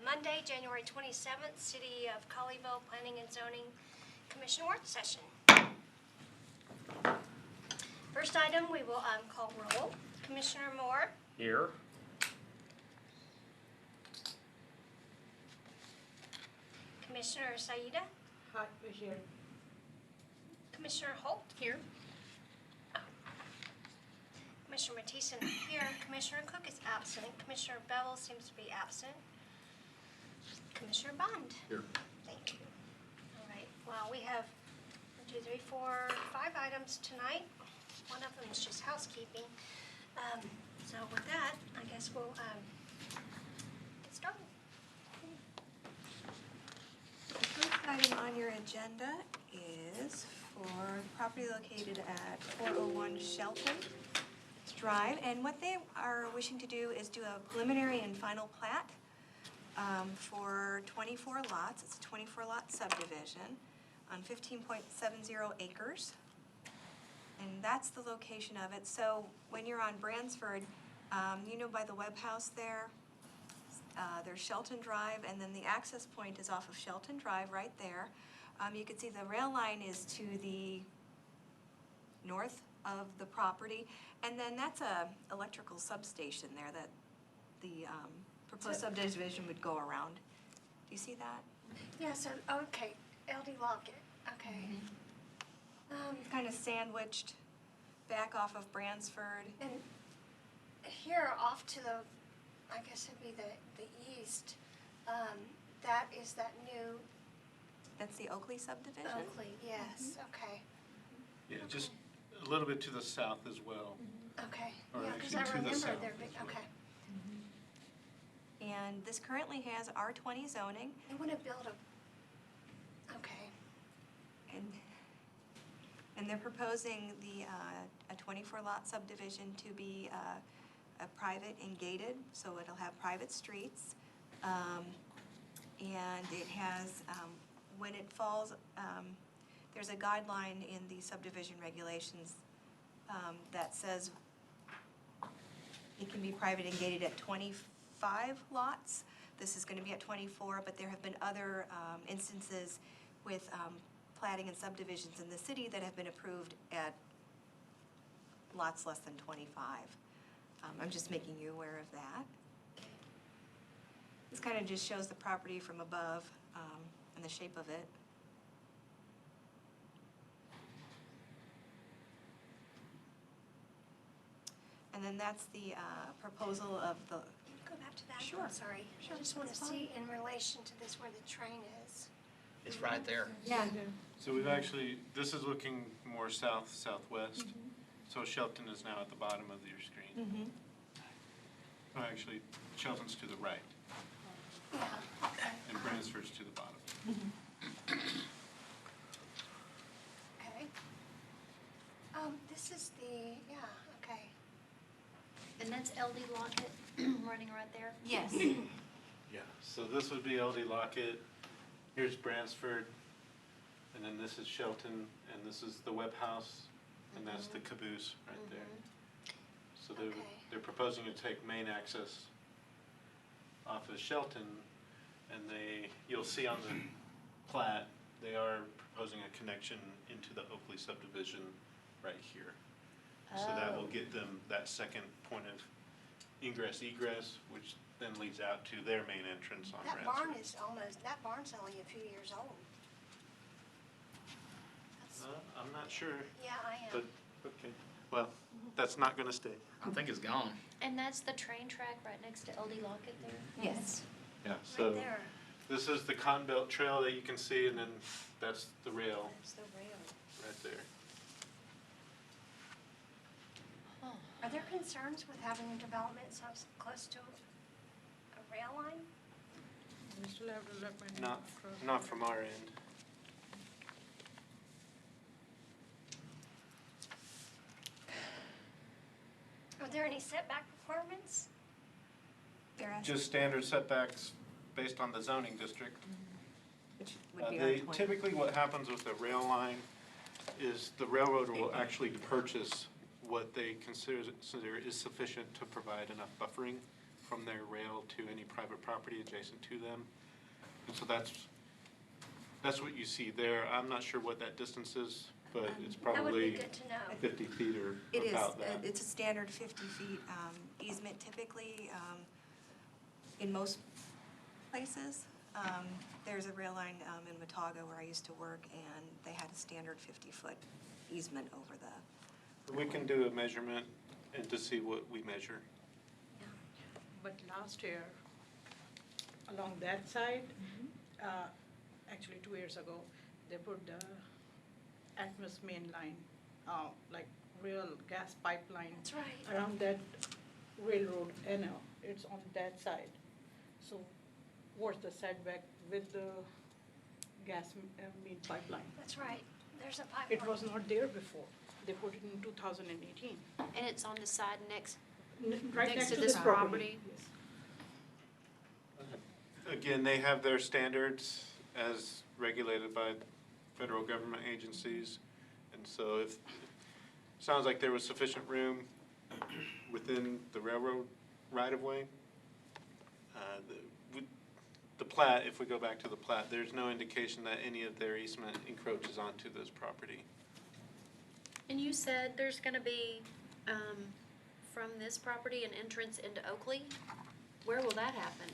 Monday, January 27th, City of Colleyville Planning and Zoning Commission work session. First item, we will call roll. Commissioner Moore. Here. Commissioner Saida. Hi, here. Commissioner Holt. Here. Commissioner Mathisen here. Commissioner Cook is absent. Commissioner Bevel seems to be absent. Commissioner Bond. Here. Thank you. All right. Well, we have 1, 2, 3, 4, 5 items tonight. One of them is just housekeeping. So with that, I guess we'll get started. The first item on your agenda is for property located at 401 Shelton Drive. And what they are wishing to do is do a preliminary and final plat for 24 lots. It's a 24-lot subdivision on 15.70 acres. And that's the location of it. So when you're on Bransford, you know by the Webb House there, there's Shelton Drive, and then the access point is off of Shelton Drive right there. You can see the rail line is to the north of the property, and then that's a electrical substation there that the proposed subdivision would go around. Do you see that? Yeah, so, okay, LD Lockett, okay. Kind of sandwiched back off of Bransford. And here off to the, I guess it'd be the east, that is that new That's the Oakley subdivision. Oakley, yes, okay, Yeah, just a little bit to the south as well. okay. Or Yeah, because actually I to the remember south there, as well. okay. And this currently has R20 zoning, They want to build a, okay, and they're proposing a 24-lot subdivision to be a private and gated, so it'll have private streets. And it has, when it falls, there's a guideline in the subdivision regulations that says it can be private and gated at 25 lots. This is going to be at 24, but there have been other instances with platting and subdivisions in the city that have been approved at lots less than 25. I'm just making you aware of that. This kind of just shows the property from above and the shape of it. And then that's the proposal of the, go back to that, Sure. I'm sorry. Sure, I just want to that's fine. see in relation to this where the train is. It's right there. yeah, So we've actually, this is looking more south, southwest. So Shelton is now at the bottom of your screen. mm-hmm. Oh, actually, Shelton's to the right, Yeah, okay, and Bransford's to the bottom. okay. This is the, yeah, okay. And that's LD Lockett running right there? Yes. Yeah, so this would be LD Lockett, here's Bransford, and then this is Shelton, and this is the Webb House, and that's the caboose right there. So Okay. they're proposing to take main access off of Shelton, and you'll see on the plat, they are proposing a connection into the Oakley subdivision right here. So that will get them that second point of ingress egress, which then leads out to their main entrance on That Bransford. barn is almost, that barn's only a few years old. That's, I'm not sure, yeah, I am. but, okay, well, that's not gonna stay. I think it's gone. And that's the train track right next to LD Lockett there? Yes. Yeah, Right so there, this is the Cotton Belt Trail that you can see, and then that's the rail there's the rail. right there. Huh. Are there concerns with having a development so close to a rail line? We still have to let Not from our end. Are there any setback requirements? They're asking, Just standard setbacks based on the zoning district. which would be They R20. typically, what happens with the rail line is the railroad will actually purchase what they consider is sufficient to provide enough buffering from their rail to any private property adjacent to them. And so that's what you see there. I'm not sure what that distance is, but it's That would be probably good to know. 50 feet or It is, about that. it's a standard 50 feet easement typically in most places. There's a rail line in Watauga where I used to work, and they had a standard 50-foot easement over the, We can do a measurement and to see what we measure. But last year, along that side, actually 2 years ago, they put the Atmos main line, like real gas pipeline That's right. around that railroad, it's on that side. So what's the setback with the gas main pipeline? That's right. There's a pipeline. It was not there before. They put it in 2018. And it's on the side next, Right Next to this property? Yes. Again, they have their standards as regulated by federal government agencies. And so sounds like there was sufficient room within the railroad right-of-way. The plat, if we go back to the plat, there's no indication that any of their easement encroaches onto this property. and you said there's gonna be, from this property, an entrance into Oakley? Where will that happen?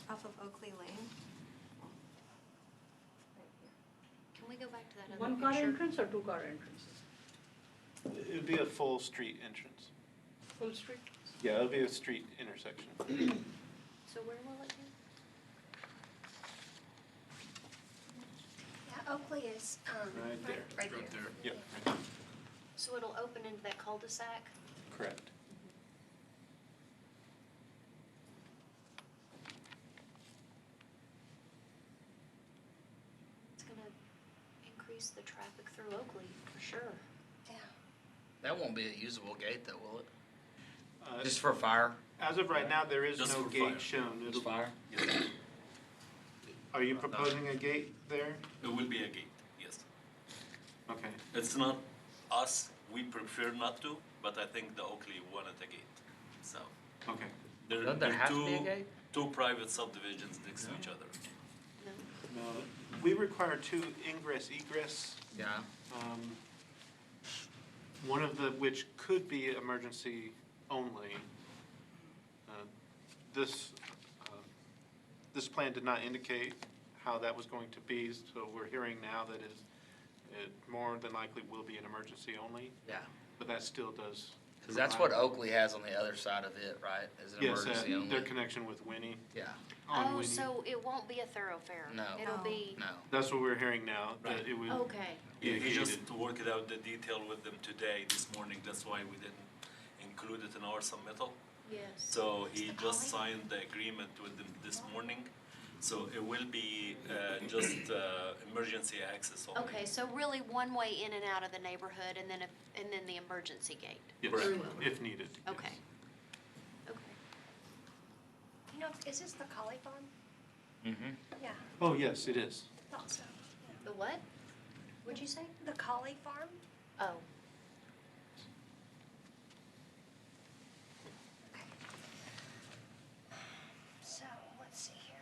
off of Oakley Lane. Can we go back to that other One car picture? entrance or two car entrances? It would be a full street entrance. Full street? Yeah, it'll be a street intersection. So where will it be? Yeah, Oakley is, Right there. right Right there. there. Yep, So it'll open into that cul-de-sac? correct. It's gonna increase the traffic through Oakley, for sure. Yeah. That won't be a usable gate though, will it? Uh, Just for fire? As of right now, there is Just no for gate fire. shown. Just fire? Are you proposing a gate there? It will be a gate, yes. Okay. It's not us, we prefer not to, but I think the Oakley wanted a gate, so. Okay. There Doesn't there are have to be a gate? two private subdivisions next to each other. No? No, we require two ingress egress, Yeah. one of the which could be emergency only. This, this plan did not indicate how that was going to be, so we're hearing now that it more than likely will be an emergency only, Yeah. but that still does. Cause that's what Oakley has on the other side of it, right? Is an Yes, emergency only? their connection with Winnie, Yeah, on Oh, Winnie. so it won't be a thoroughfare? No. It'll No. be, no. That's what we're hearing now, that Right. it would. okay. Yeah, he gated. just worked out the detail with them today, this morning, that's why we didn't include it in our submittal. Yes. So he The just Poly? signed the agreement with them this morning, so it will be just emergency access only. Okay, so really one way in and out of the neighborhood and then the emergency gate? Yes, Correct. if needed. yes. Okay. Okay. You know, is this the Collie Farm? Mm-hmm. Yeah, Oh, yes, it is. thought so. The what? What'd you say? The Collie Farm? Oh, Okay. So, let's see here.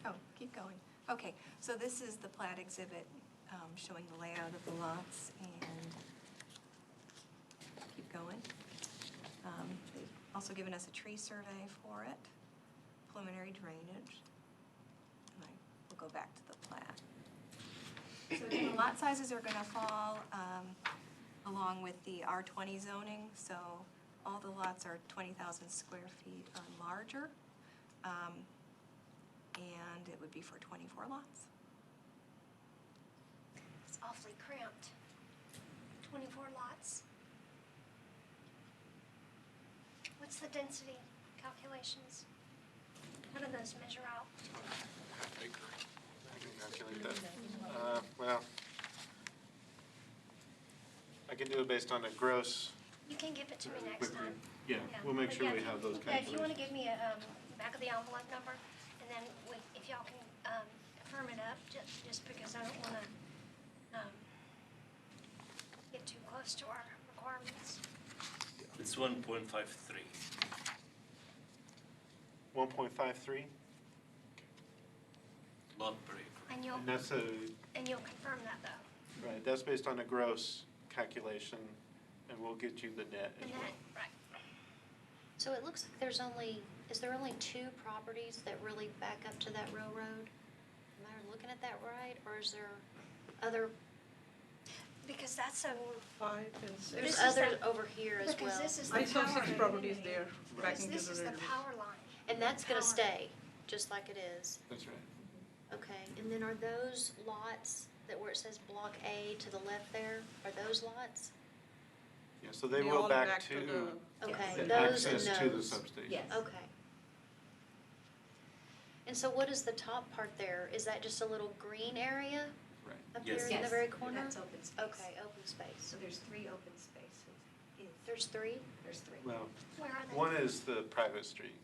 Oh, keep going. Okay, so this is the plat exhibit showing the layout of the lots, and keep going. They've also given us a tree survey for it, preliminary drainage. And we'll go back to the plat. So the lot sizes are gonna fall along with the R20 zoning, so all the lots are 20,000 square feet or larger. And it would be for 24 lots. It's awfully cramped. 24 lots. What's the density calculations? How do those measure out? I can calculate that. Well, I can do it based on a gross. You can give it to me next time. Yeah, we'll make But sure yeah, we have those yeah, if you wanna calculations. give me a, back of the envelope number, and then if y'all can, for firm it up, just because I don't wanna, get too close to our requirements. It's 1.53. 1.53, Lot per acre. And and that's you'll confirm that though. right, that's based on a gross calculation, and we'll get you the net as And well. that, right. So it looks like is there only 2 properties that really back up to that railroad? Am I looking at that right, or is there other, Because that's a, 5 and 6. there's This is the- others over here as well? because this is I the saw power. 6 properties there This backing to this the is the railroad. power line. And that's gonna Power. stay, just like it is? That's right. Okay, and then are those lots that where it says Block A to the left there, are those lots? Yeah, so they They will all back back to to the- Okay, the those and access to the those. substation. Yes. Okay. And so what is the top part there? Is that just a little green area Right. up Yes. there in the Yes, very corner? that's open space. Okay, open space. So there's 3 open spaces. There's 3? There's 3. Well, Where are they? one is the private street.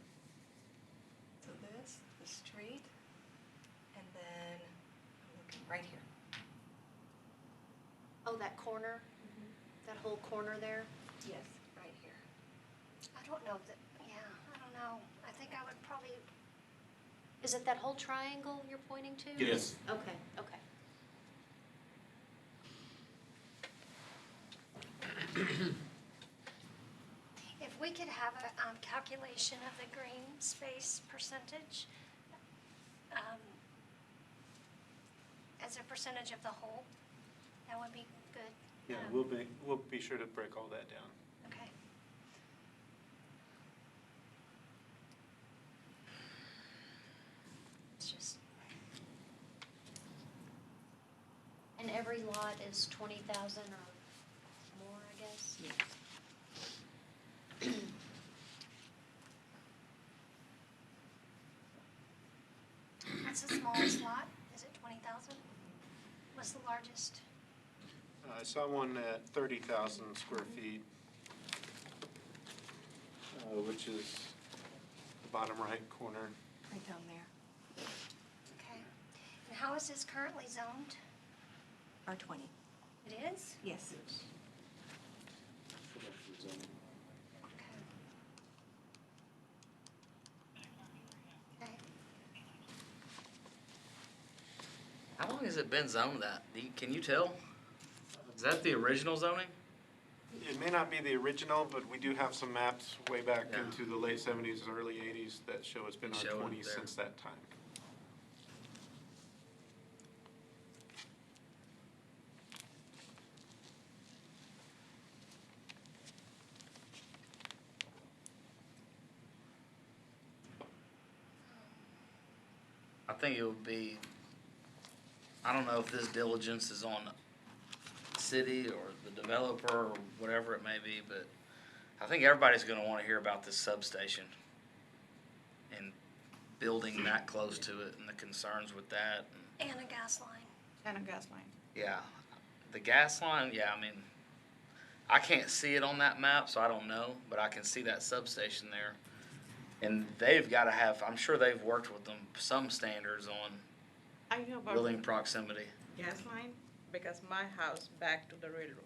So this, the street, and then, I'm looking right here. Oh, that corner? That whole corner there? Yes, right here. I don't know that, yeah, I don't know. I think I would probably, Is it that whole triangle you're pointing to? Yes. Okay, okay. if we could have a, calculation of the green space percentage, as a percentage of the whole, that would be good. Yeah, we'll be sure to break all that down. Okay. It's just, And every lot is 20,000 or more, I guess? Yes. what's the smallest lot? Is it 20,000? What's the largest? I saw one at 30,000 square feet, which is the bottom right corner. Right down there. Okay. And how is this currently zoned? R20. It is? Yes. Okay. Okay. How long has it been zoned that? Can you tell? Is that the original zoning? It may not be the original, but we do have some maps way back Yeah. into the late 70s, early 80s that show it's been Show it R20 there. since that time. I think it would be, I don't know if this diligence is on the city or the developer or whatever it may be, but I think everybody's gonna wanna hear about this substation and building that close to it and the concerns with that. And, And a gas line. And a gas line. yeah, the gas line, yeah, I mean, I can't see it on that map, so I don't know, but I can see that substation there. And they've gotta have, I'm sure they've worked with them, some standards on I know about building the proximity. gas line because my house back to the railroad.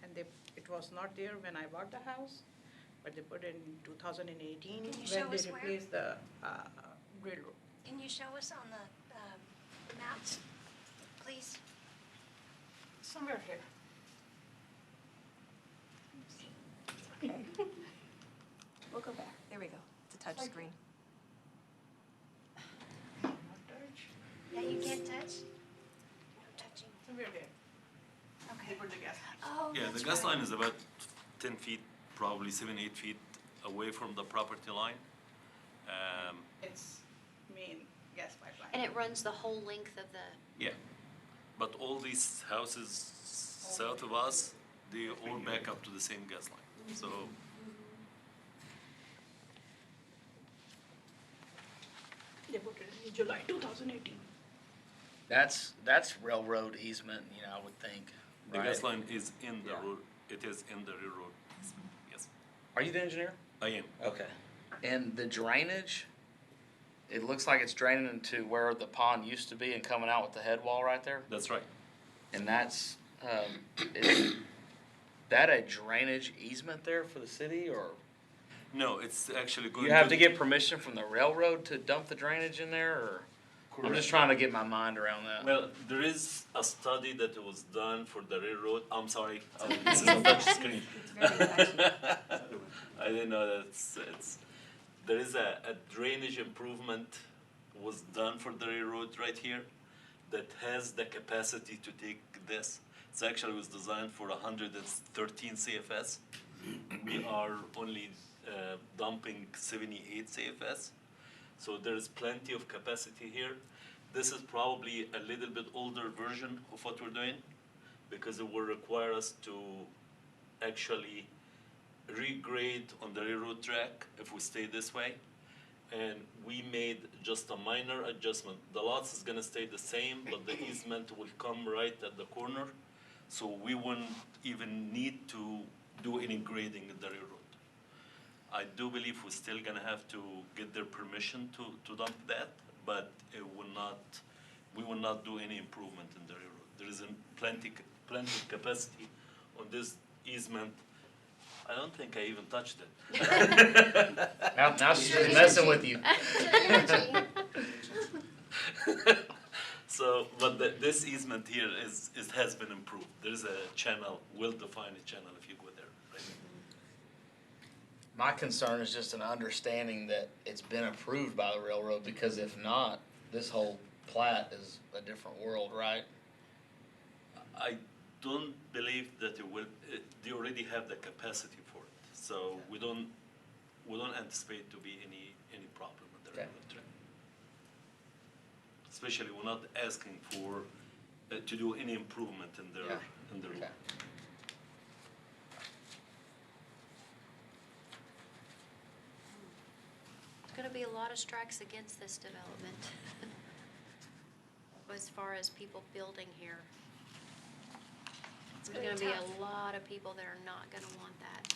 And it was not there when I bought the house, but they put it in 2018 Can you show when us they where? replaced the railroad. Can you show us on the maps, please? Somewhere here. We'll go back. There we go. It's a touch screen. Not touch. Yeah, you can't touch? No touching. Somewhere there. They Okay. put the gas line. Oh, Yeah, that's the gas right. line is about 10 feet, probably 7, 8 feet away from the property line. It's main gas pipeline. And it runs the whole length of the, Yeah, but all these houses south of us, they all back up to the same gas line. So They put it in July 2018. That's railroad easement, you know, I would think, the gas right? line is in the Yeah. road, it is in the railroad, yes. Are you the engineer? I am. Okay. And the drainage, it looks like it's draining into where the pond used to be and coming out with the head wall right there. That's right. And that's, is that a drainage easement there for the city, or No, it's actually going you have to get permission from the railroad to dump the drainage in there, or? I'm Correct. just trying to get my mind around that. Well, there is a study that was done for the railroad. I'm sorry, this is a touch screen. I didn't know that there is a drainage improvement was done for the railroad right here that has the capacity to take this. It actually was designed for 113 CFS. We are only dumping 78 CFS. So there is plenty of capacity here. This is probably a little bit older version of what we're doing because it will require us to actually regrade on the railroad track if we stay this way. And we made just a minor adjustment. The lots is gonna stay the same, but the easement will come right at the corner. So we wouldn't even need to do any grading in the railroad. I do believe we're still gonna have to get their permission to dump that, but it will not, we will not do any improvement in the railroad. There is plenty of capacity on this easement. I don't think I even touched it. Now she's just messing with you. So, but this easement here has been improved. There is a channel, well-defined channel if you go there, right? My concern is just an understanding that it's been approved by the railroad, because if not, this whole plat is a different world, right? I don't believe that it will, they already have the capacity for it. So we don't anticipate to be any problem with the Okay. railroad track. Especially we're not asking for, to do any improvement in their, Yeah. in their. Okay. There's gonna be a lot of strikes against this development. As far as people building here. There's gonna gonna be be tough. a lot of people that are not gonna want that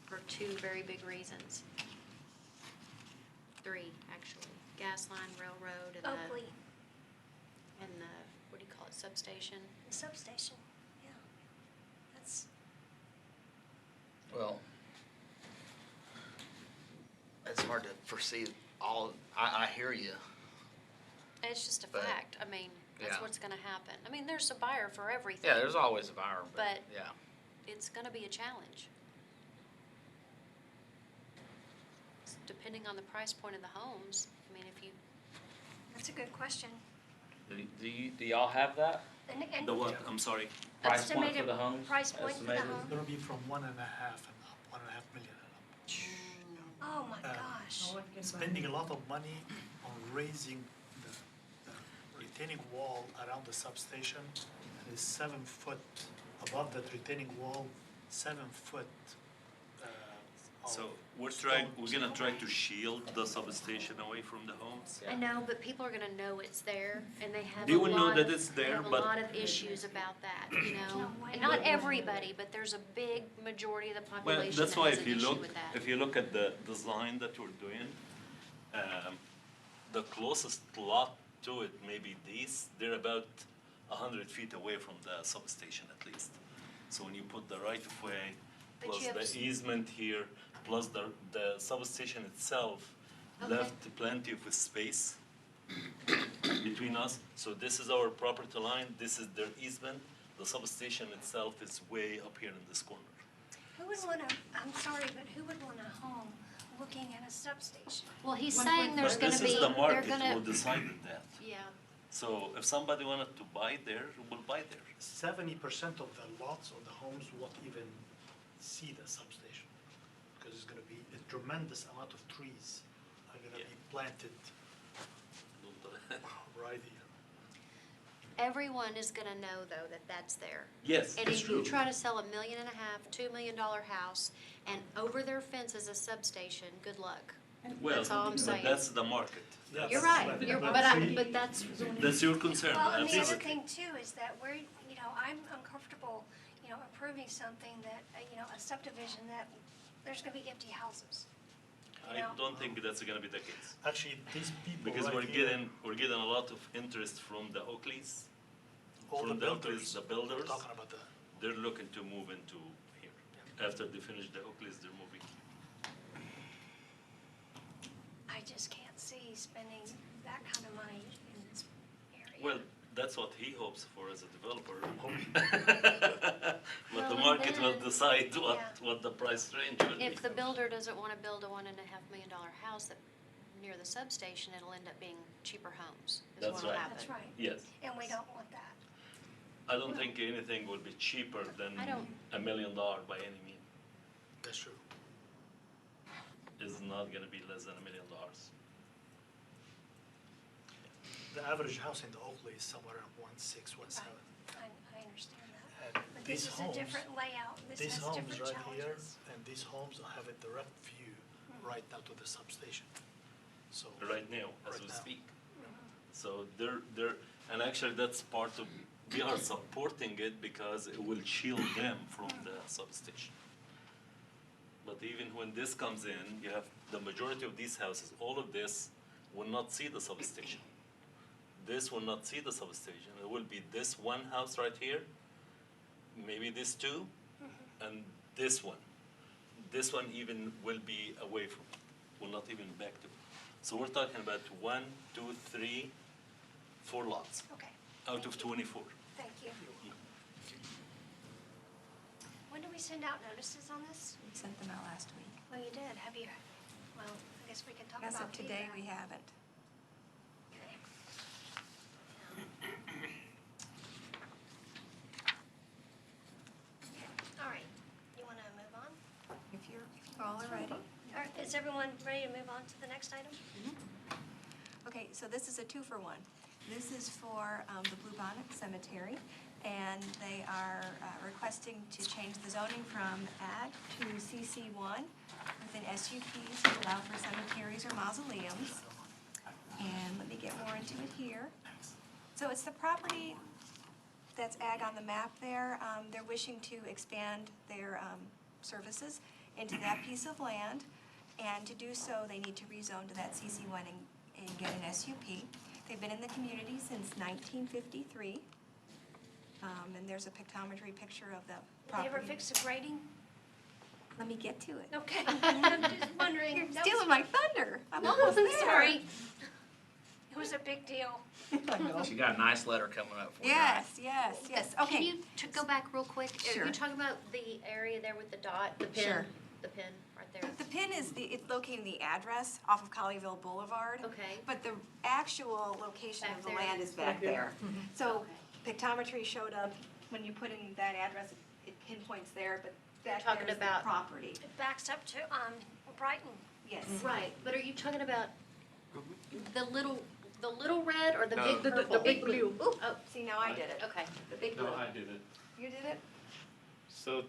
for two very big reasons. Three, actually. Gas line, railroad, and Oakley, the, what do you call it, substation? the substation, yeah. That's, Well, it's hard to foresee all, I hear you. It's just a But, fact. I mean, that's yeah. what's gonna happen. I mean, there's a buyer for everything. Yeah, there's always a buyer, but, But- yeah. It's gonna be a challenge. Depending on the price point of the homes, I mean, if you, that's a good question. Do y'all have that? And The what, I'm sorry? Price point for estimated the homes? price point for the Estimated? home? It's gonna be from 1.5 and up, 1.5 million and up. Oh my Uh, gosh. Spending a lot of money on raising the retaining wall around the substation. It is 7 foot above that retaining wall, 7 foot. So of we're stone. gonna try to shield the substation away from the homes. I know, but people are gonna know it's there, and they have They a will know lot that of, it's they there, have a but- lot of issues about that, you know? No way. And not everybody, but there's a big majority of the Well, population that's that why has if an you issue look, with that. if you look at the design that we're doing, the closest lot to it, maybe these, they're about 100 feet away from the substation at least. So when you put the right of way, But plus you have the easement here, plus the substation itself, Okay. left plenty of space between us. So this is our property line, this is their easement, the substation itself is way up here in this corner. Who would want to, I'm sorry, but who would want a home looking at a substation? Well, he's saying there's But gonna be, this is the they're market gonna, who decided that. yeah, So if somebody wanted to buy there, will buy there. 70% of the lots of the homes won't even see the substation. Because it's gonna be a tremendous amount of trees are gonna Yeah. be planted right here. everyone is gonna know though that that's there. Yes, And it's if you true. try to sell $1.5 million, $2 million house, and over their fence is a substation, good luck. Well, That's all I'm but saying. that's the market. Yeah, You're that's- right, but- you're, but but I, see- but that's, That's your concern, Well, and the other absolutely. thing too is that we're, you know, I'm uncomfortable, you know, approving something that, you know, a subdivision that there's gonna be empty houses. you know? I don't think that's gonna be the case. Actually, these people Because right we're here, getting a lot of interest from the Oakleys. all the from the builders, Oakleys, the builders. we're talking about the, They're looking to move into here. After they finish the Oakleys, they're moving. I just can't see spending that kind of money in this area. Well, that's what he hopes for as a developer. But Well, the and market will then- decide Yeah. what the price range will be. If the builder doesn't wanna build a $1.5 million house that, near the substation, it'll end up being cheaper homes, is That's what'll right. happen. That's right, Yes, and we don't want that. I don't think anything will be cheaper than I don't- $1 million by any means. that's true. It's not gonna be less than $1 million. The average house in the Oakley is somewhere around 1.6, 1.7. I understand that. And But these this is a homes, different layout, this these has homes different right here, challenges. and these homes have a direct view right now to the substation. So, Right now, as Right we now. speak. So they're, and actually that's part of, we are supporting it because it will shield them from the substation. But even when this comes in, you have the majority of these houses, all of this will not see the substation. This will not see the substation. It will be this one house right here, maybe this two, and this one. This one even will be away from it, will not even back to it. So we're talking about 1, 2, 3, 4 lots Okay, out of 24. thank you. When do we send out notices on this? We sent them out last week. Well, you did, have you, well, I guess we can talk about As of today, feedback. we haven't. Okay. All right, you wanna move on? If you all are ready. All right, is everyone ready to move on to the next item? Okay, so this is a 2-for-1. This is for the Blue Bonnet Cemetery, and they are requesting to change the zoning from ag to CC1 with an SUP to allow for cemeteries or mausoleums. And let me get more into it here. So it's the property that's ag on the map there. They're wishing to expand their services into that piece of land. And to do so, they need to rezone to that CC1 and get an SUP. They've been in the community since 1953. And there's a pictometry picture of the Did they property. ever fix the grading? Let me get to it. Okay, I'm just wondering. You're That was- stealing my thunder. I'm No, almost I'm there. sorry. It was a big deal. She got a nice letter coming up for you. Yes, yes, yes. Can Okay. you go back real quick? Are Sure. you talking about the area there with the dot, the pin? Sure. The pin, right there? The pin is it's locating the address off of Colleyville Boulevard. Okay. But the actual location Back of the there? land is back there. So Okay. pictometry showed up, when you put in that address, it pinpoints there, but You're back talking there is the about- property. It backs up to, Brighton. Yes. Right, but are you talking about the little red or the No. big The purple? big blue. Ooh, see, now I did it. Okay. The big blue. No, I did it. You did it? So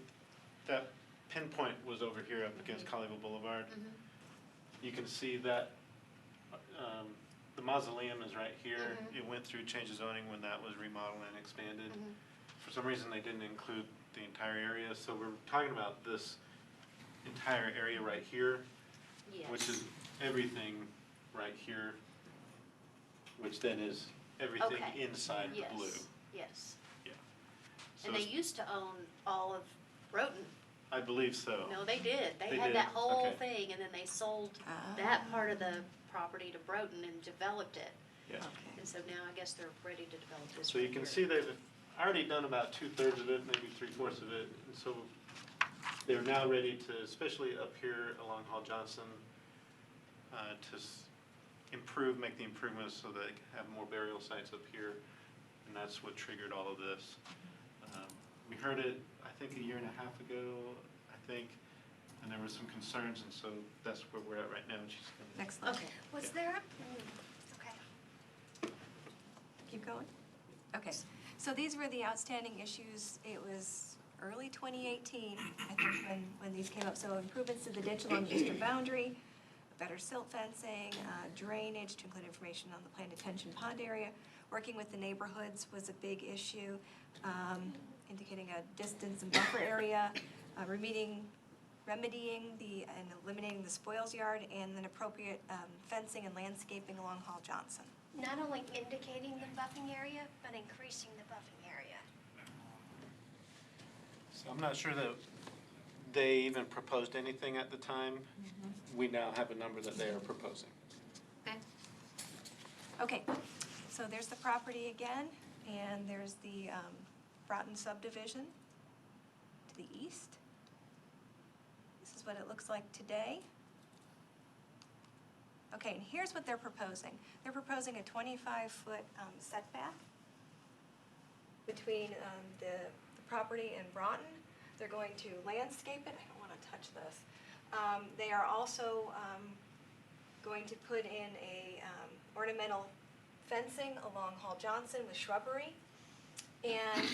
that pinpoint was over here up against Colleyville Boulevard. Mhm. You can see that, the mausoleum is right here. Mhm. It went through change of zoning when that was remodeled and expanded. Mhm. For some reason, they didn't include the entire area, so we're talking about this entire area right here, Yes. which is everything right here, which then is everything Okay. inside the blue. Yes, yes. So And they it's- used to own all of Broughton. I believe so. No, they did. They They had did? that whole Okay. thing, and then they sold Ah. that part of the property to Broughton and developed it. Yeah. Okay. And so now I guess they're ready to develop this So you right can here. see they've already done about 2/3 of it, maybe 3/4 of it. And so they're now ready to, especially up here along Hall Johnson, to improve, make the improvements so they can have more burial sites up here. And that's what triggered all of this. We heard it, I think, 1.5 years ago, I think, and there were some concerns, and so that's where we're at right now. And she's gonna. Next slide. Okay. Was there, okay. Keep going? Okay, so these were the outstanding issues. It was early 2018, I think, when these came up. So improvements to the ditch along the eastern boundary, better silt fencing, drainage to include information on the planned detention pond area. Working with the neighborhoods was a big issue, indicating a distance and buffer area, remedying and eliminating the spoils yard, and then appropriate fencing and landscaping along Hall Johnson. Not only indicating the buffing area, but increasing the buffing area. So I'm not sure that they even proposed anything at the time. We now have a number that they are proposing. Okay. Okay, so there's the property again, and there's the Broughton subdivision to the east. This is what it looks like today. Okay, and here's what they're proposing. They're proposing a 25-foot setback between the property and Broughton. They're going to landscape it. I don't want to touch this. They are also going to put in a ornamental fencing along Hall Johnson with shrubbery. And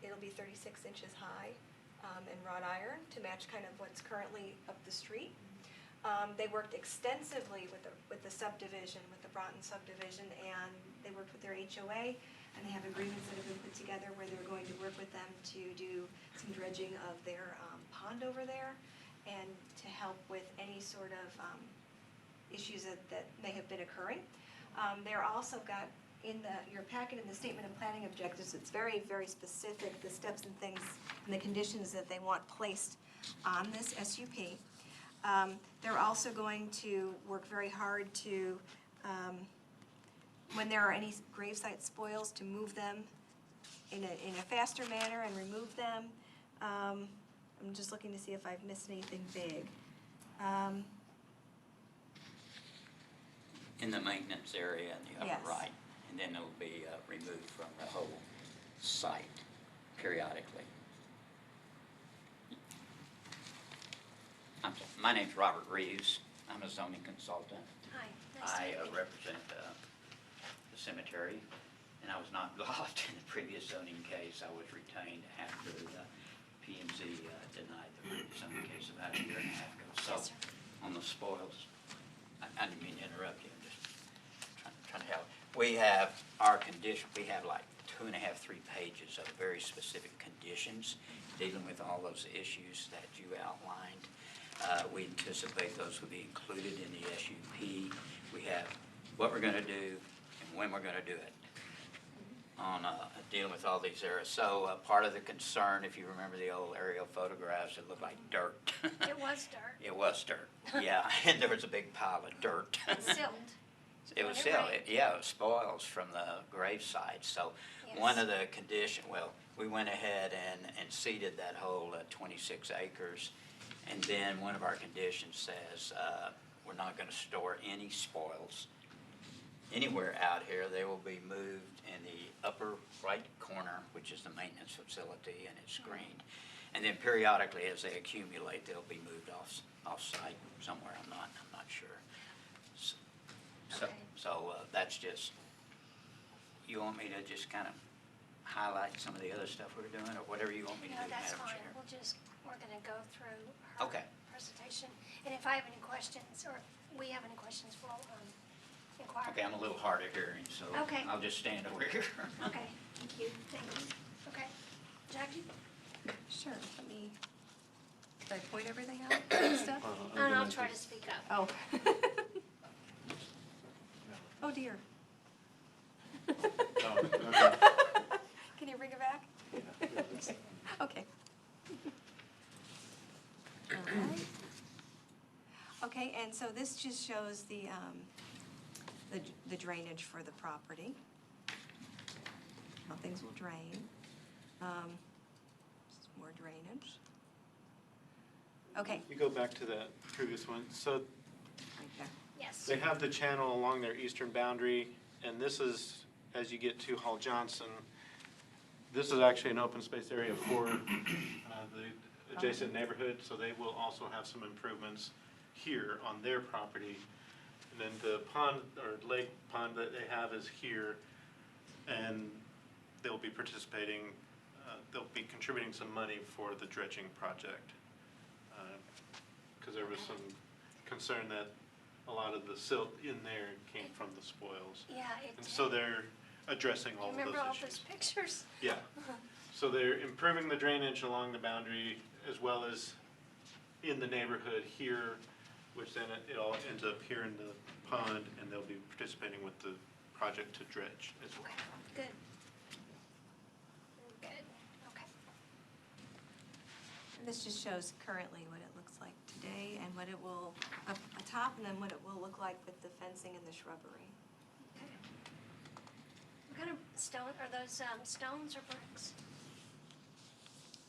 it'll be 36 inches high in wrought iron to match kind of what's currently up the street. They worked extensively with the subdivision, with the Broughton subdivision, and they worked with their HOA, and they have agreements that have been put together where they're going to work with them to do some dredging of their pond over there, and to help with any sort of issues that may have been occurring. They're also got in your packet in the statement of planning objectives, it's very, very specific, the steps and things and the conditions that they want placed on this SUP. They're also going to work very hard to, when there are any gravesite spoils, to move them in a faster manner and remove them. I'm just looking to see if I've missed anything big. In the maintenance area in the Yes. upper right, and then it'll be removed from the whole site periodically. My name's Robert Reeves. I'm a zoning consultant. Hi, nice to I meet you. represent the cemetery, and I was not involved in the previous zoning case. I was retained after the P&Z denied the previous zoning case about a year and a half ago. So, Yes, sir. on the spoils, I didn't mean to interrupt you, I'm just trying to help. We have our condition, we have like 2.5, 3 pages of very specific conditions dealing with all those issues that you outlined. We anticipate those will be included in the SUP. We have what we're gonna do and when we're gonna do it on dealing with all these areas. So part of the concern, if you remember the old aerial photographs, it looked like dirt. It was dark. It was dirt, yeah, and there was a big pile of dirt. It's silt. It was When it still, rained. yeah, it was spoils from the gravesite. So one of the condition, well, we went ahead and seeded that whole 26 acres. And then one of our conditions says, we're not gonna store any spoils anywhere out here. They will be moved in the upper right corner, which is the maintenance facility, and it's screened. And then periodically, as they accumulate, they'll be moved off-site somewhere. I'm not sure. Okay. So that's just, you want me to just kind of highlight some of the other stuff we're doing, or whatever you want me to No, do, that's Madam fine. Chair? We're gonna go through her Okay. presentation. And if I have any questions, or we have any questions, we'll inquire. Okay, I'm a little hard of hearing, so Okay. I'll just stand over here. Okay, thank you, thank you. Okay, Jackie? Sure, let me, did I point everything out and stuff? And I'll try to speak up. Oh. Oh dear. Oh, okay. Can you bring it back? Okay. All right. Okay, and so this just shows the drainage for the property. How things will drain. Just more drainage. Okay, You go back to that previous one. So right there. Yes. they have the channel along their eastern boundary, and this is, as you get to Hall Johnson, this is actually an open space area for the adjacent neighborhood, so they will also have some improvements here on their property. And then the pond, or lake pond that they have is here, and they'll be participating, they'll be contributing some money for the dredging project. Because there was some concern that a lot of the silt in there came from the spoils. Yeah, it And so they're addressing all You of those remember all issues. those pictures? Yeah, So they're improving the drainage along the boundary as well as in the neighborhood here, which then it all ends up here in the pond, and they'll be participating with the project to dredge as well. Good. Good, okay. And this just shows currently what it looks like today and what it will, up atop, and then what it will look like with the fencing and the shrubbery. What kind of stone, are those stones or bricks?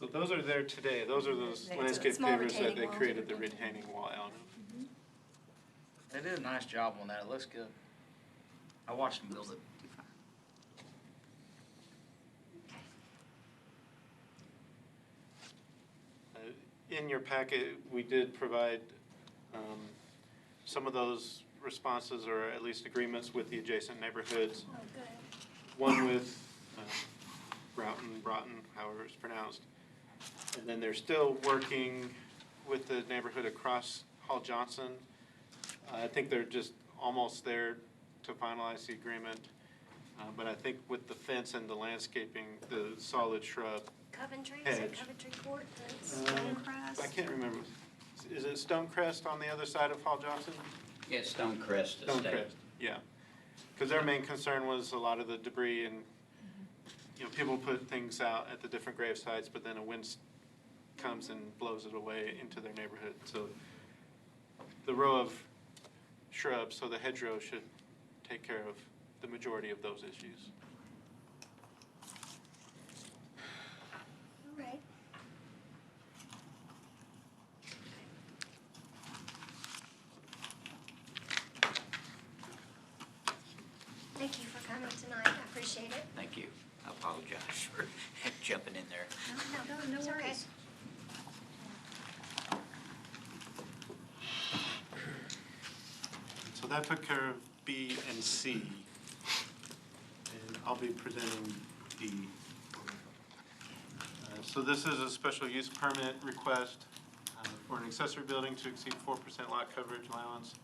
So those are there today. Those are those It's a landscape small pavers that retaining they wall. created the retaining wall out of. They did a nice job on that. It looks good. I watched them build it. In your packet, we did provide some of those responses, or at least agreements with the adjacent neighborhoods. Oh, good. One with Broughton, however it's pronounced. And then they're still working with the neighborhood across Hall Johnson. I think they're just almost there to finalize the agreement. But I think with the fence and the landscaping, the solid shrub. Coventry, is it Hedge. Coventry Court? Stonecrest? I can't remember. Is it Stonecrest on the other side of Hall Johnson? Yeah, Stonecrest Estate. Stonecrest, yeah. Because their main concern was a lot of the debris and, you know, people put things out at the different grave sites, but then a wind comes and blows it away into their neighborhood. So the row of shrubs, so the hedgerow should take care of the majority of those issues. All right. Thank you for coming tonight, I appreciate it. Thank you. I apologize for jumping in there. No, it's okay. So that took care of B and C. And I'll be presenting D. So this is a special use permit request for an accessory building to exceed 4% lot coverage allowance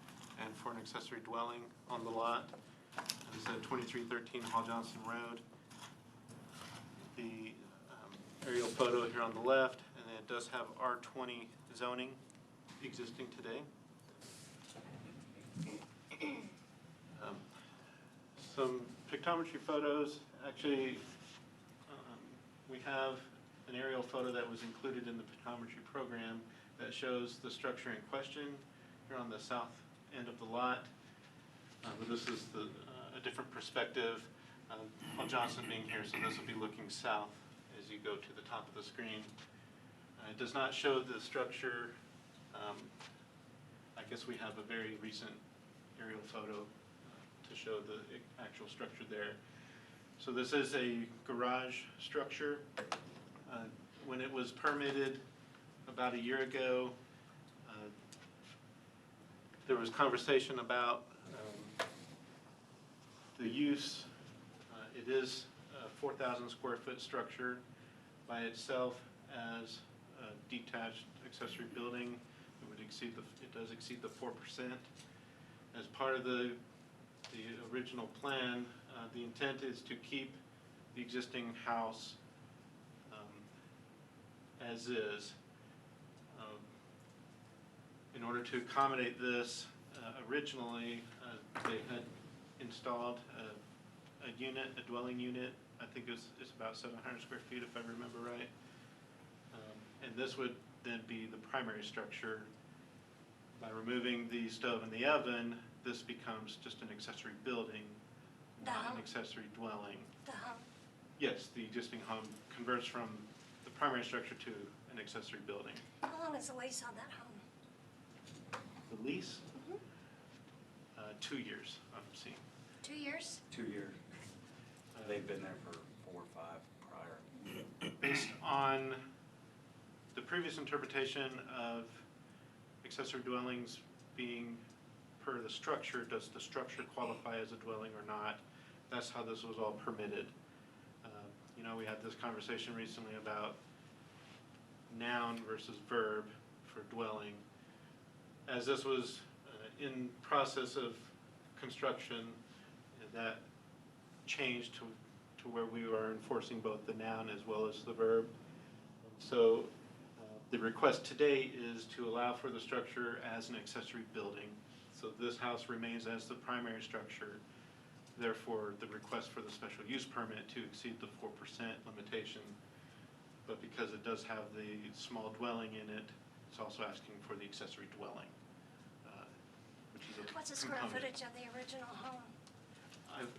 and for an accessory dwelling on the lot. This is at 2313 Hall Johnson Road. The aerial photo here on the left, and then it does have R20 zoning existing today. Some pictometry photos. Actually, we have an aerial photo that was included in the pictometry program that shows the structure in question here on the south end of the lot. But this is a different perspective. Hall Johnson being here, so this will be looking south as you go to the top of the screen. It does not show the structure. I guess we have a very recent aerial photo to show the actual structure there. So this is a garage structure. When it was permitted about a year ago, there was conversation about the use. It is a 4,000 square foot structure by itself as a detached accessory building. It does exceed the 4%. As part of the original plan, the intent is to keep the existing house as is. In order to accommodate this, originally they had installed a unit, a dwelling unit. I think it's about 700 square feet if I remember right. And this would then be the primary structure. By removing the stove and the oven, this becomes just an accessory building, The not home? an accessory dwelling. The home. Yes, the existing home converts from the primary structure to an accessory building. How long is the lease on that home? The lease? 2 years, I'm seeing. 2 years? 2 years. They've been there for 4 or 5 prior. Based on the previous interpretation of accessory dwellings being per the structure, does the structure qualify as a dwelling or not? That's how this was all permitted. You know, we had this conversation recently about noun versus verb for dwelling. As this was in process of construction, that changed to where we are enforcing both the noun as well as the verb. So the request today is to allow for the structure as an accessory building. So this house remains as the primary structure. Therefore, the request for the special use permit to exceed the 4% limitation. But because it does have the small dwelling in it, it's also asking for the accessory dwelling, which is a What's the square component. footage of the original home?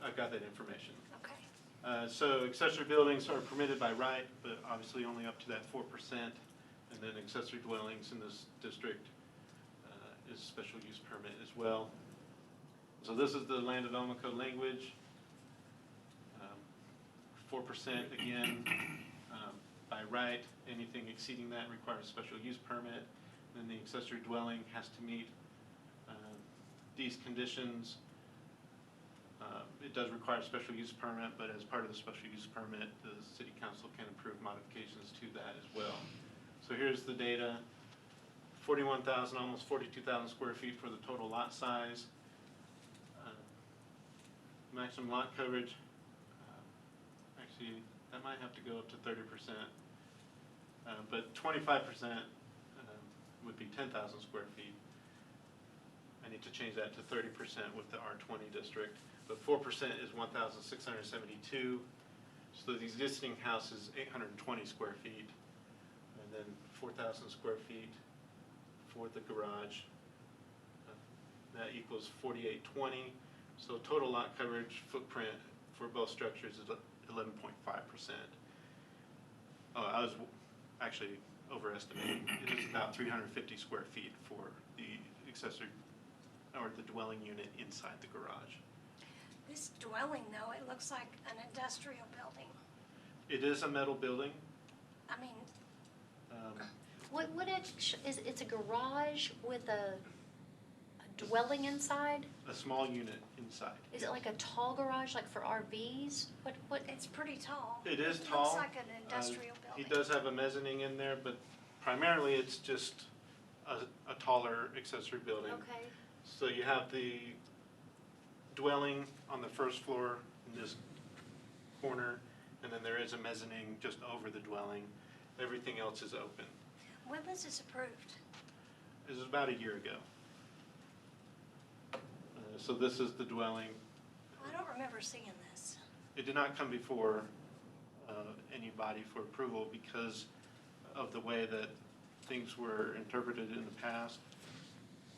I've got that information. Okay. So accessory buildings are permitted by right, but obviously only up to that 4%. And then accessory dwellings in this district is special use permit as well. So this is the Land Development Code language. 4% again, by right, anything exceeding that requires special use permit. Then the accessory dwelling has to meet these conditions. It does require a special use permit, but as part of the special use permit, the city council can approve modifications to that as well. So here's the data, 41,000, almost 42,000 square feet for the total lot size. Maximum lot coverage, actually, that might have to go up to 30%. But 25% would be 10,000 square feet. I need to change that to 30% with the R20 district. But 4% is 1,672. So the existing house is 820 square feet. And then 4,000 square feet for the garage. That equals 4,820. So total lot coverage footprint for both structures is 11.5%. Oh, I was actually overestimating. It is about 350 square feet for the accessory or the dwelling unit inside the garage. This dwelling, though, it looks like an industrial building. It is a metal building. I mean, What it's a garage with a dwelling inside? A small unit inside. Is it like a tall garage, like for RVs? What? it's pretty tall. It is It tall. looks like an industrial He building. does have a mezzanine in there, but primarily it's just a taller accessory building. Okay. So you have the dwelling on the first floor in this corner, and then there is a mezzanine just over the dwelling. Everything else is open. When was this approved? This is about a year ago. So this is the dwelling. I don't remember seeing this. It did not come before anybody for approval because of the way that things were interpreted in the past.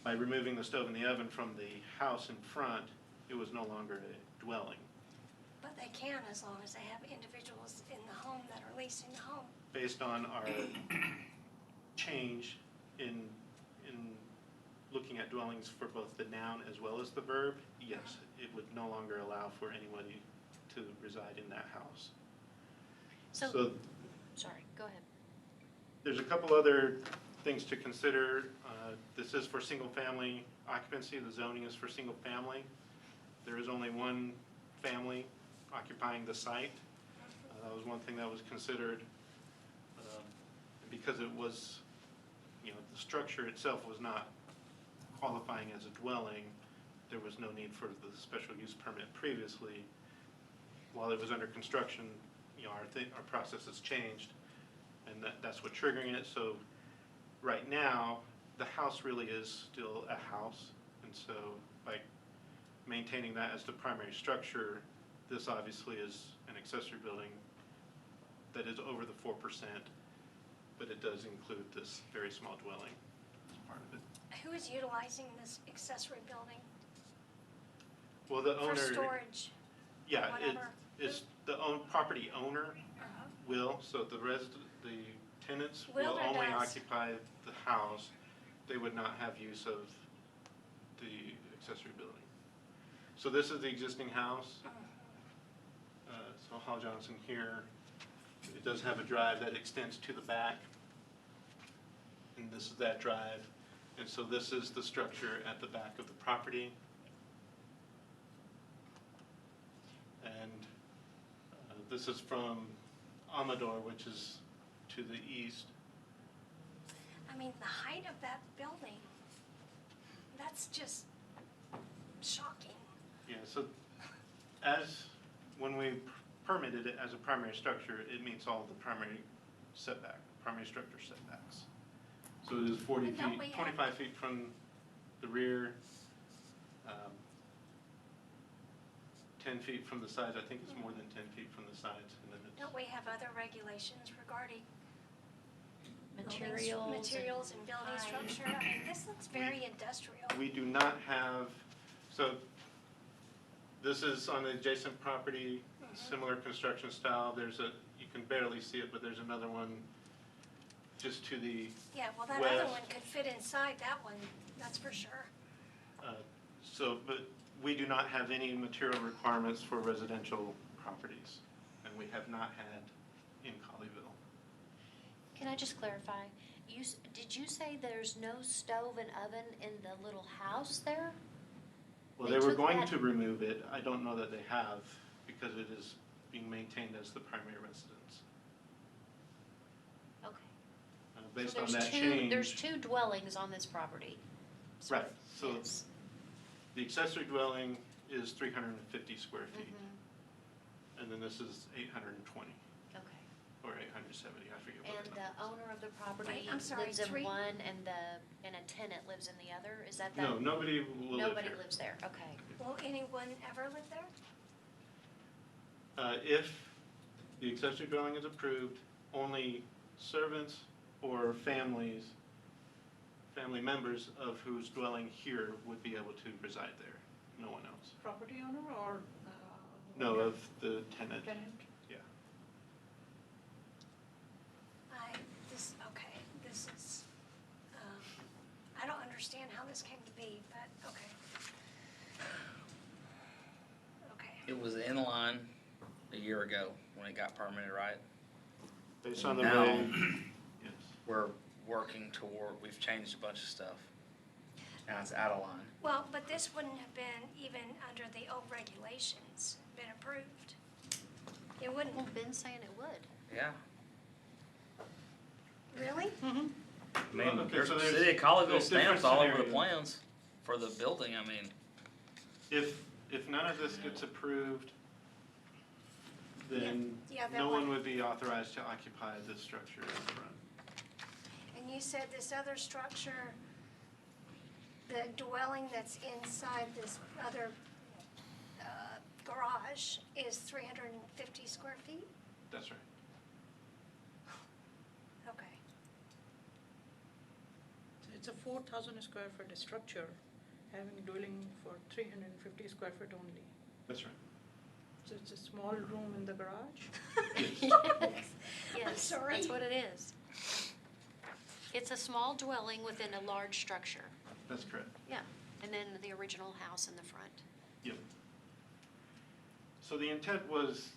By removing the stove and the oven from the house in front, it was no longer a dwelling. But they can as long as they have individuals in the home that are leasing the home. Based on our change in looking at dwellings for both the noun as well as the verb, yes, it would no longer allow for anybody to reside in that house. So, sorry, go ahead. There's a couple other things to consider. This is for single-family occupancy. The zoning is for single-family. There is only one family occupying the site. That was one thing that was considered. Because it was, the structure itself was not qualifying as a dwelling, there was no need for the special use permit previously. While it was under construction, our process has changed, and that's what triggering it. So right now, the house really is still a house, and so by maintaining that as the primary structure, this obviously is an accessory building that is over the 4%, but it does include this very small dwelling as part of it. Who is utilizing this accessory building Well, the for owner, storage? yeah, whatever? it's the property owner Uh-huh. will, so the tenants will Will or only does? occupy the house. They would not have use of the accessory building. So this is the existing house. So Hall Johnson here. It does have a drive that extends to the back. And this is that drive. And so this is the structure at the back of the property. And this is from Amador, which is to the east. I mean, the height of that building, that's just shocking. Yeah, so when we permitted it as a primary structure, it meets all the primary structure setbacks. So it is 40 And don't feet, we have- 25 feet from the rear, 10 feet from the sides. I think it's more than 10 feet from the sides, and then it's. Don't we have other regulations regarding buildings- Materials. materials and building height. structure? I mean, this looks very industrial. We do not have, so this is on the adjacent property, similar construction style. There's you can barely see it, but there's another one just to the, Yeah, well, that other west. one could fit inside that one, that's for sure. but we do not have any material requirements for residential properties, and we have not had in Colleyville. Can I just clarify? Did you say there's no stove and oven in the little house there? Well, They they were took going that- to remove it. I don't know that they have, because it is being maintained as the primary residence. Okay. Based So on there's that two- change. There's 2 dwellings on this property. Right, so Yes. the accessory dwelling is 350 square feet, Mhm. and then this is 820, Okay. or 870, I forget what And the the number is. owner of the property Wait, I'm sorry, lives in three- one and a tenant lives in the other? Is that No, nobody will live Nobody here. lives there, okay. Will anyone ever live there? If the accessory dwelling is approved, only servants or family members of whose dwelling here would be able to reside there, no one else. Property owner or? No, of the tenant, Tenant? yeah. Okay, this is, I don't understand how this came to be, but okay. Okay. It was in line a year ago when it got permitted, right? Based on the Now- way, yes. We're working toward, we've changed a bunch of stuff. Now it's out of line. Well, but this wouldn't have been even under the old regulations, been approved. It wouldn't, Well, Ben's saying it would. Yeah. really? I mean, Okay, there's so there's- City of Colleyville there's different stamps all over the scenarios. plans for the building, I mean. If none of this gets approved, then Yeah, that no one one. would be authorized to occupy this structure in the front. And you said this other structure, the dwelling that's inside this other garage is 350 square feet? That's right. Okay. It's a 4,000 square foot structure, having dwelling for 350 square foot only. That's right. So it's a small room in the garage? Yes, sorry. that's what it is. It's a small dwelling within a large structure. That's correct. Yeah, and then the original house in the front. Yep. So the intent was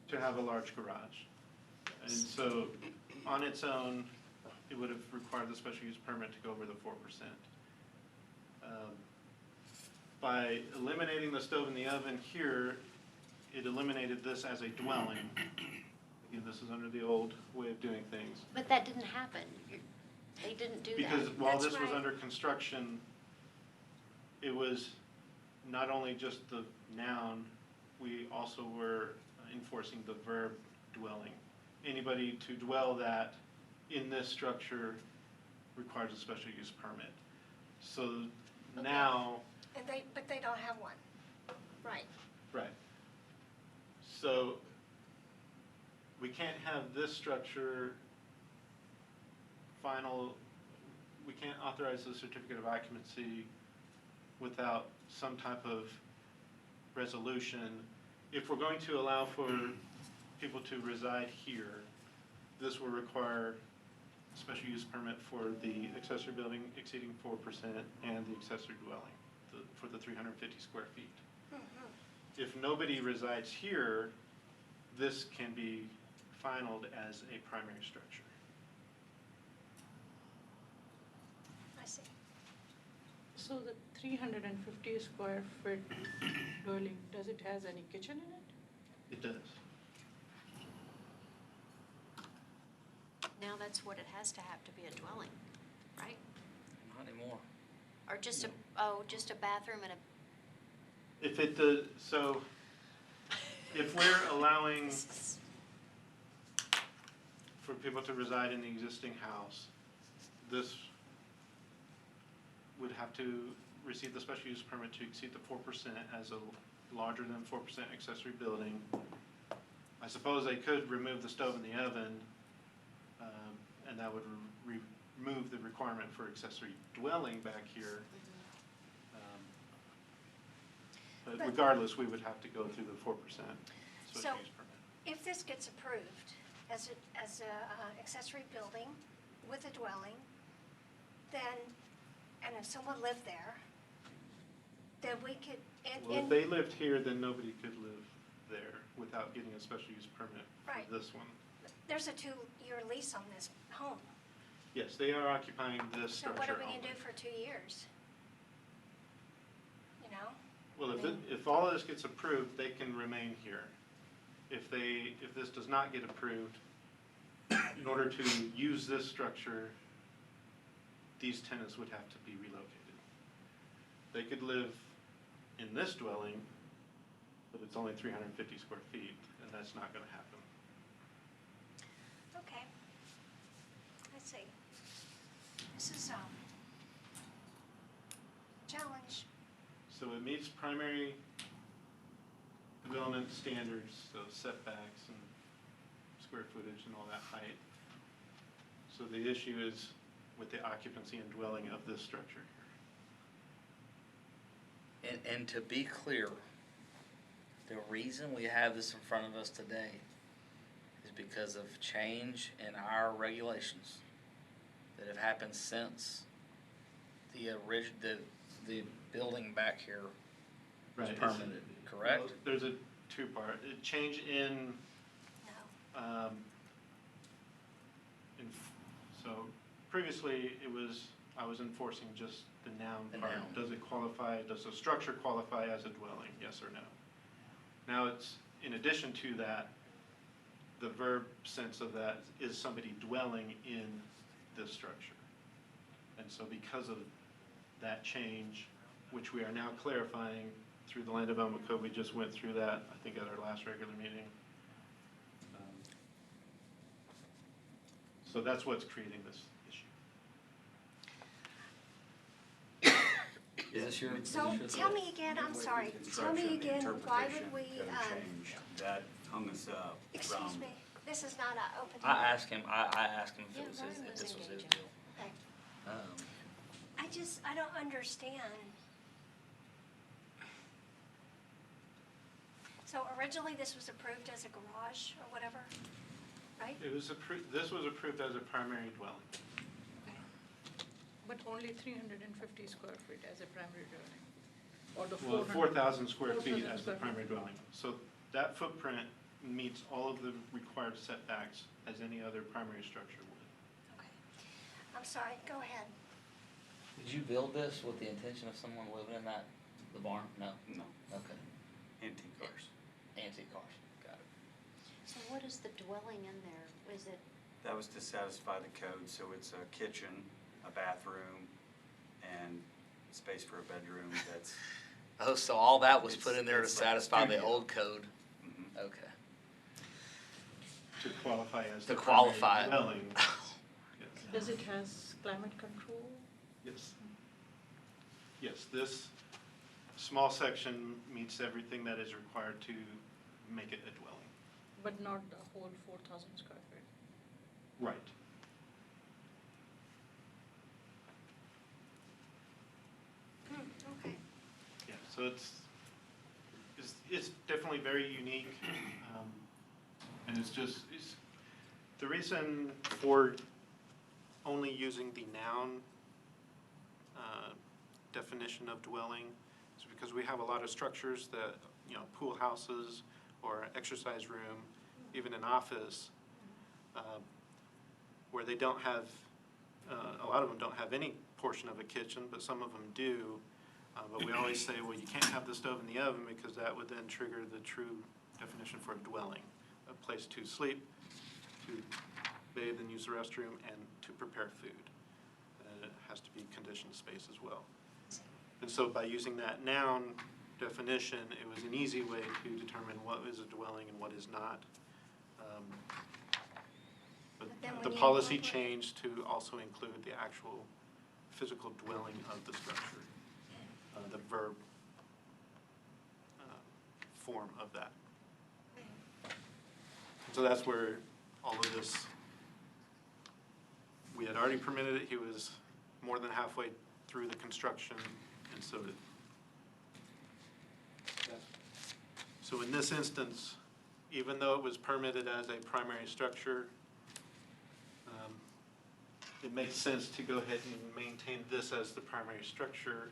to have a large garage. And so on its own, it would have required the special use permit to go over the 4%. By eliminating the stove and the oven here, it eliminated this as a dwelling. Again, this is under the old way of doing things. But that didn't happen. They didn't do that. Because while That's this was right. under construction, it was not only just the noun, we also were enforcing the verb dwelling. Anybody to dwell that in this structure requires a special use permit. So now, But they don't have one. Right. right. So we can't have this structure we can't authorize the certificate of occupancy without some type of resolution. If we're going to allow for people to reside here, this will require a special use permit for the accessory building exceeding 4% and the accessory dwelling for the 350 square feet. If nobody resides here, this can be finalized as a primary structure. I see. So the 350 square foot dwelling, does it has any kitchen in it? It does. Now that's what it has to have to be a dwelling, right? Not anymore. Or just just a bathroom and a, If it does, so if we're allowing This is- for people to reside in the existing house, this would have to receive the special use permit to exceed the 4% as a larger than 4% accessory building. I suppose they could remove the stove and the oven, and that would remove the requirement for accessory dwelling back here. But regardless, we would have to go through the 4% special So- use permit. If this gets approved as a accessory building with a dwelling, then, and if someone lived there, then we could, Well, if they lived here, then nobody could live there without getting a special use permit Right. for this one. there's a 2-year lease on this home. Yes, they are occupying this So structure what are we only. gonna do for 2 years? You know? Well, if all of this gets approved, they can remain here. If this does not get approved, in order to use this structure, these tenants would have to be relocated. They could live in this dwelling, but it's only 350 square feet, and that's not gonna happen. Okay. I see. This is, challenge. So it meets primary development standards, so setbacks and square footage and all that height. So the issue is with the occupancy and dwelling of this structure here. And to be clear, the reason we have this in front of us today is because of change in our regulations that have happened since the the building back here was Right. permitted, correct? Well, there's a two-part, a change in, No. so previously it was, I was enforcing just the noun The part. noun. Does it qualify, does a structure qualify as a dwelling, yes or no? Now it's, in addition to that, the verb sense of that is somebody dwelling in this structure. And so because of that change, which we are now clarifying through the Land Development Code, we just went through that, I think, at our last regular meeting. So that's what's creating this issue. Is this your? So tell me again, I'm sorry, tell me again, why would we, That hung us up excuse from, me, this is not an open. I asked him if Yeah, it was Ryan his, if was this was his engaging. deal. Okay. I don't understand. So originally this was approved as a garage or whatever, right? It was this was approved as a primary dwelling. But only 350 square feet as a primary dwelling, or the Well, 4,000 square feet 4,000 as the square primary feet. dwelling. So that footprint meets all of the required setbacks as any other primary structure would. Okay. I'm sorry, go ahead. Did you build this with the intention of someone living in the barn? No? no, Okay. antique cars. Antique cars, got it. So what is the dwelling in there? Is it, That was to satisfy the code, so it's a kitchen, a bathroom, and space for a bedroom that's, Oh, so all that was put It's- in there to it's like a satisfy the studio. old code? mhm. Okay. To qualify as To the qualify primary it. dwelling. Yes. Does it has climate control? Yes. Yes, this small section meets everything that is required to make it a dwelling. But not the whole 4,000 square feet? Right. Okay. Yeah, so it's definitely very unique. And it's the reason for only using the noun definition of dwelling is because we have a lot of structures that, pool houses or exercise room, even an office, where they don't have, a lot of them don't have any portion of a kitchen, but some of them do. But we always say, well, you can't have the stove in the oven because that would then trigger the true definition for a dwelling, a place to sleep, to bathe and use the restroom, and to prepare food. And it has to be conditioned space as well. And so by using that noun definition, it was an easy way to determine what is a dwelling and what is not. But then when the you policy incorporate- changed to also include the actual physical dwelling of the structure, the verb form of that. So that's where all of this, we had already permitted it, he was more than halfway through the construction, and so it. So in this instance, even though it was permitted as a primary structure, it makes sense to go ahead and maintain this as the primary structure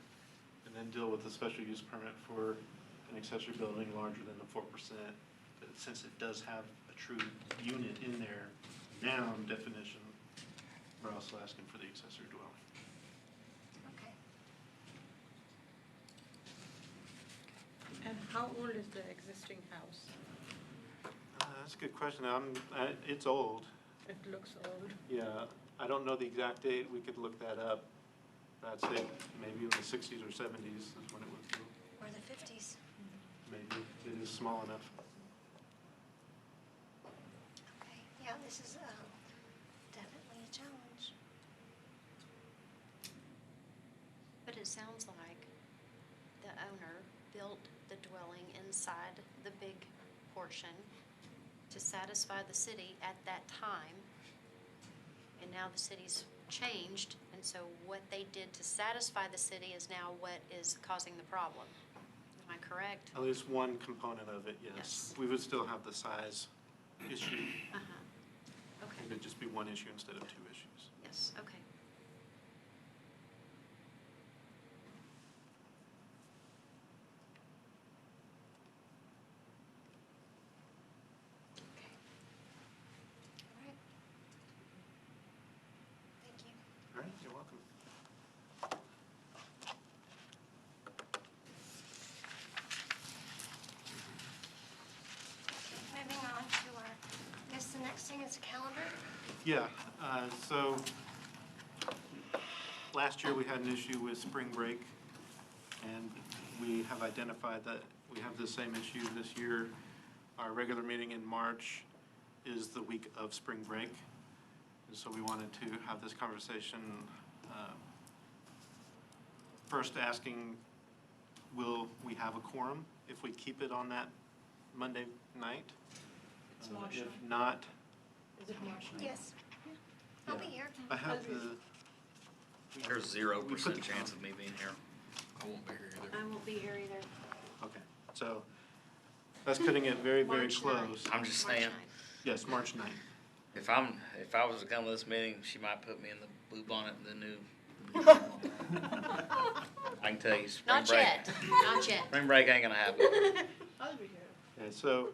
and then deal with the special use permit for an accessory building larger than the 4%. But since it does have a true unit in there, noun definition, we're also asking for the accessory dwelling. Okay. And how old is the existing house? That's a good question. It's old. It looks old. Yeah, I don't know the exact date. We could look that up. I'd say maybe in the 60s or 70s is when it was built. Or the 50s. Maybe it is small enough. Okay, yeah, this is definitely a challenge. But it sounds like the owner built the dwelling inside the big portion to satisfy the city at that time. And now the city's changed, and so what they did to satisfy the city is now what is causing the problem. Am I correct? At least one component of it, yes. Yes. We would still have the size issue. Uh-huh. Okay, It would just be one issue instead of two issues. yes, okay. Okay. All right. Thank you. All right, you're welcome. Moving on to our, I guess the next thing is a calendar. Yeah, so last year we had an issue with spring break, and we have identified that we have the same issue this year. Our regular meeting in March is the week of spring break, and so we wanted to have this conversation. First asking, will we have a quorum if we keep it on that Monday night? It's March If 9th. not, Is it March 9th? Yes. I'll be here. I have I'll be- the. There's We 0% put the chance of me being here. I won't be here either. I won't be here either. Okay, so that's cutting it very, very March close. 9th. I'm just March saying. 9th. Yes, March 9th. If I was to come to this meeting, she might put me in the blue bonnet and the new. I can tell you, spring Not break. yet, not yet. Spring break ain't gonna happen. I'll be here. Okay, so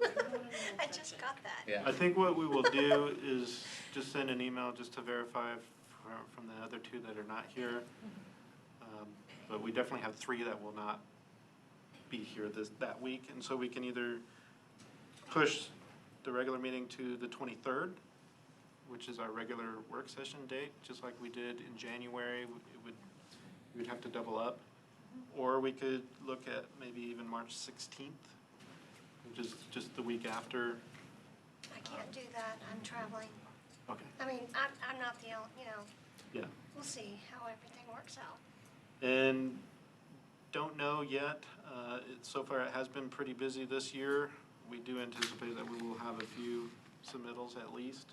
I just got that. Yeah. I think what we will do is just send an email just to verify from the other two that are not here. But we definitely have 3 that will not be here that week, and so we can either push the regular meeting to the 23rd, which is our regular work session date, just like we did in January. We'd have to double up. Or we could look at maybe even March 16th, which is just the week after. I can't do that. I'm traveling. Okay, I mean, I'm not the only, yeah. we'll see how everything works out. And don't know yet. So far, it has been pretty busy this year. We do anticipate that we will have a few submittals at least.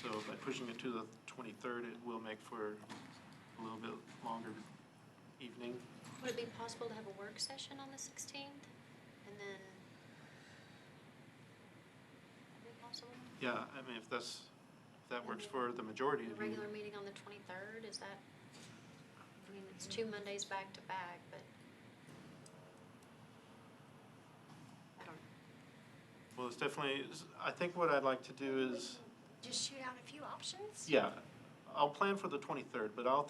So by pushing it to the 23rd, it will make for a little bit longer evening. Would it be possible to have a work session on the 16th? And then, would it be possible? Yeah, I mean, if that works for the majority The of you. regular meeting on the 23rd, is that, I mean, it's 2 Mondays back to back, but I don't know. Well, it's definitely, I think what I'd like to do is, Just shoot out a few options? yeah, I'll plan for the 23rd, but I'll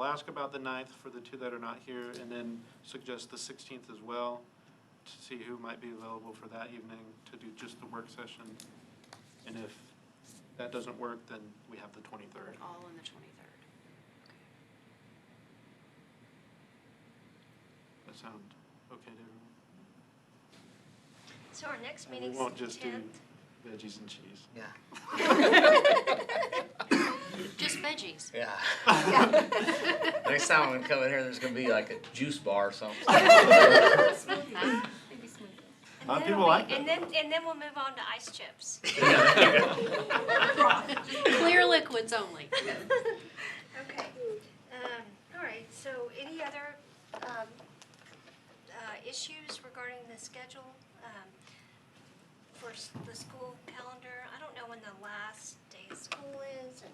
ask about the 9th for the 2 that are not here, and then suggest the 16th as well, to see who might be available for that evening to do just the work session. And if that doesn't work, then we have the 23rd. All on the 23rd. That sound okay to everyone? So our next And we meeting's won't just do 10th. veggies and cheese. Yeah. Just veggies. Yeah. Next time we come in here, there's gonna be like a juice bar or something. And lot of then people it'll like be- and then we'll move on to ice chips. Clear liquids only. Okay, all right, so any other, issues regarding the schedule, for the school calendar? I don't know when the last day of school is, and,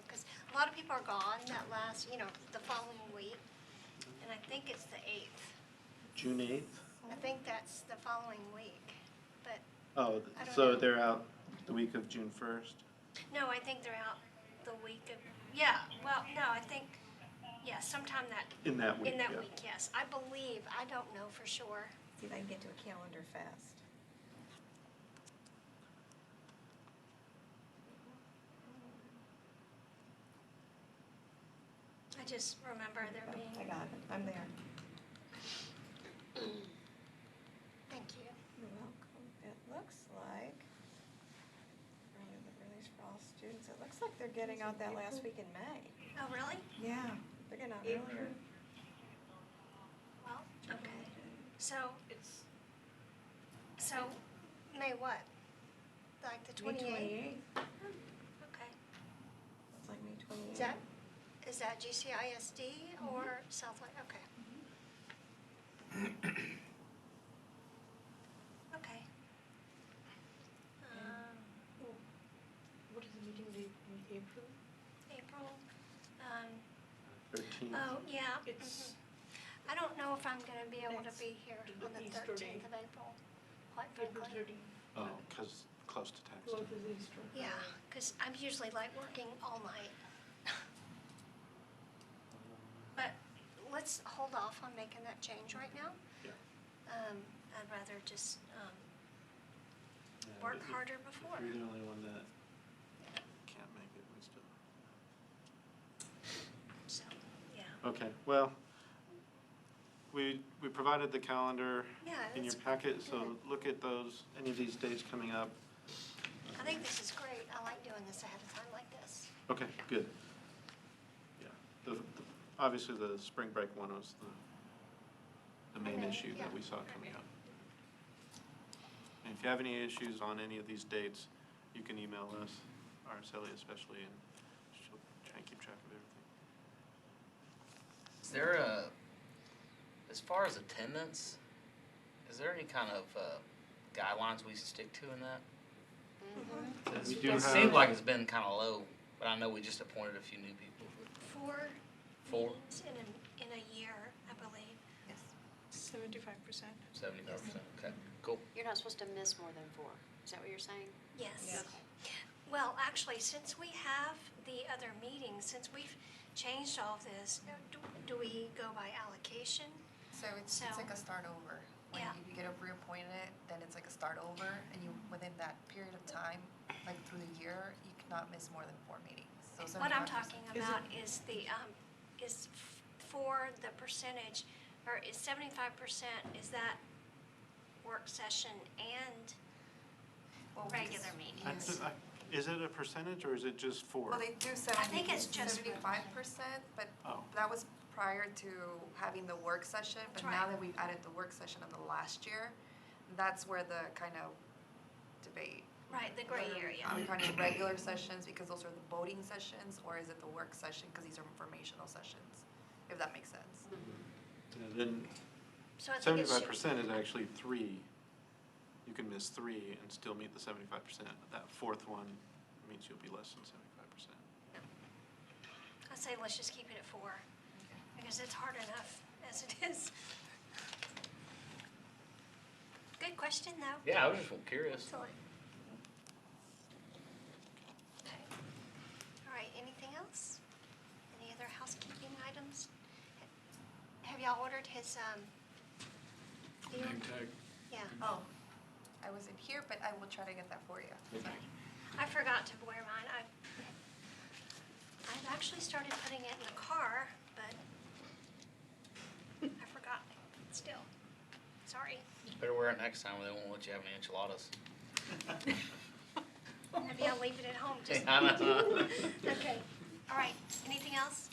cause a lot of people are gone that last, the following week. And I think it's the 8th. June 8th? I think that's the following week, but, Oh, I don't so know. they're out the week of June 1st? no, I think they're out the week of, yeah, well, no, I think, yeah, sometime In that week, in that yeah. week, yes. I believe, I don't know for sure. See if I can get to a calendar fast. I just remember there I being, got it, I'm there. thank you. You're welcome. It looks like, early release for all students, it looks like they're getting out that last week in May. Oh, really? Yeah, they're getting out earlier. Well, okay. So, It's May what? Like the 28th? May 28th, Okay. it's like May 28th. Is that GCISD or Southland? Okay. Okay. what is the meeting date in April? April, 13th? oh, yeah. It's- I don't know if I'm gonna be able to Next be here to on the the Easter 13th day. of April, quite April frankly. 13th. Oh, because close to tax Close time. is Easter. Yeah, because I'm usually like working all night. But let's hold off on making that change right now. Yeah. I'd rather just, Yeah, work if- harder before. If you're the only one that can't make it, we still. So, yeah. Okay, well, we provided the calendar Yeah, in your that's packet, so good. look at those, any of these dates coming up. I think this is great. I like doing this ahead of time like this. Okay, good. Yeah, obviously the spring break one was the main Okay, issue that yeah. we saw coming up. And if you have any issues on any of these dates, you can email us, Araceli especially, and she'll try and keep track of everything. Is there as far as attendance, is there any kind of guidelines we should stick to in that? Mm-hmm. We do It have- seems like it's been kind of low, but I know we just appointed a few new people. 4 Four? meetings in a year, I believe. 75%. 75%, okay, cool. You're not supposed to miss more than 4. Is that what you're saying? Yes. Well, actually, since we have the other meetings, since we've changed all this, do we go by allocation? So it's So- like a start over. When Yeah. you get reappointed, then it's like a start over, and you, within that period of time, like through the year, you cannot miss more than 4 meetings. So What I'm 75%. talking about is the, for the percentage, or is 75%, is that work session and Well, we regular just- meetings? Is it a percentage or is it just four? Well, they do think it's just- 75%, but Oh. that was prior to having the work session. But That's now right. that we've added the work session in the last year, that's where the kind of debate. Right, the gray whether area. Are we counting regular sessions because those are the voting sessions, or is it the work session because these are informational sessions? If that makes sense. Then So I think it should. 75% is actually 3. You can miss 3 and still meet the 75%. That fourth one means you'll be less than 75%. I say let's just keep it at 4, because it's hard enough as it is. Good question, though. Yeah, I was just curious. Excellent. Okay. All right, anything else? Any other housekeeping items? Have y'all ordered his, deal? Name tag. Yeah. Oh, I wasn't here, but I will try to get that for you. Sorry. I forgot to wear mine. I've actually started putting it in the car, but I forgot. It's sorry. Better wear it next time or they won't let you have any enchiladas. Maybe I'll leave it at home just. I know. Okay, all right, anything else?